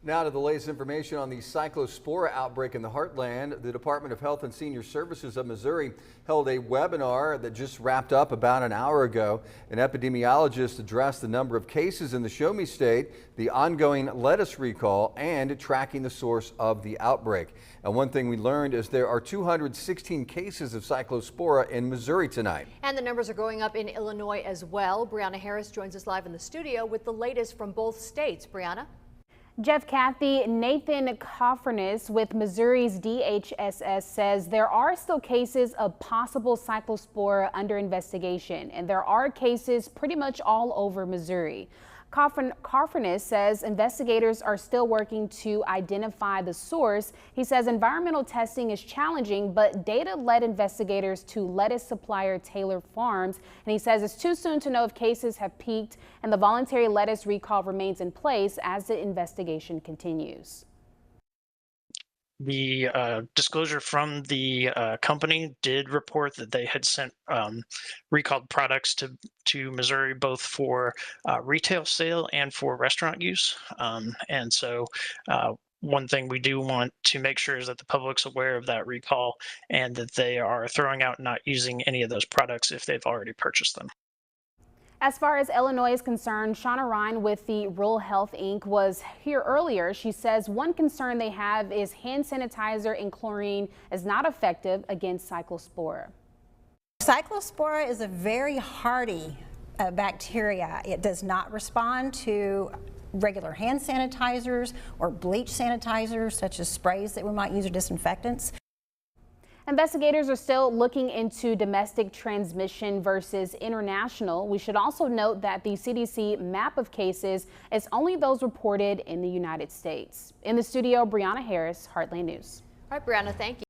Now to the latest information on the Cyclospora outbreak in the heartland. The Department of Health and Senior Services of Missouri held a webinar that just wrapped up about an hour ago. An epidemiologist addressed the number of cases in the Show Me State, the ongoing lettuce recall, and tracking the source of the outbreak. And one thing we learned is there are 216 cases of Cyclospora in Missouri tonight. And the numbers are going up in Illinois as well. Brianna Harris joins us live in the studio with the latest from both states. Brianna? Jeff, Kathy, Nathan Coffernis with Missouri's DHSS says there are still cases of possible cyclospora under investigation, and there are cases pretty much all over Missouri. Coffernis says investigators are still working to identify the source. He says environmental testing is challenging, but data led investigators to lettuce supplier Taylor Farms. And he says it's too soon to know if cases have peaked, and the voluntary lettuce recall remains in place as the investigation continues. The disclosure from the company did report that they had sent recalled products to Missouri, both for retail sale and for restaurant use. And so one thing we do want to make sure is that the public's aware of that recall and that they are throwing out and not using any of those products if they've already purchased them. As far as Illinois is concerned, Shauna Ryan with the Rural Health Inc. was here earlier. She says one concern they have is hand sanitizer and chlorine is not effective against cyclospora. Cyclospora is a very hardy bacteria. It does not respond to regular hand sanitizers or bleach sanitizers, such as sprays that we might use or disinfectants. Investigators are still looking into domestic transmission versus international. We should also note that the CDC map of cases is only those reported in the United States. In the studio, Brianna Harris, Heartland News. All right, Brianna, thank you.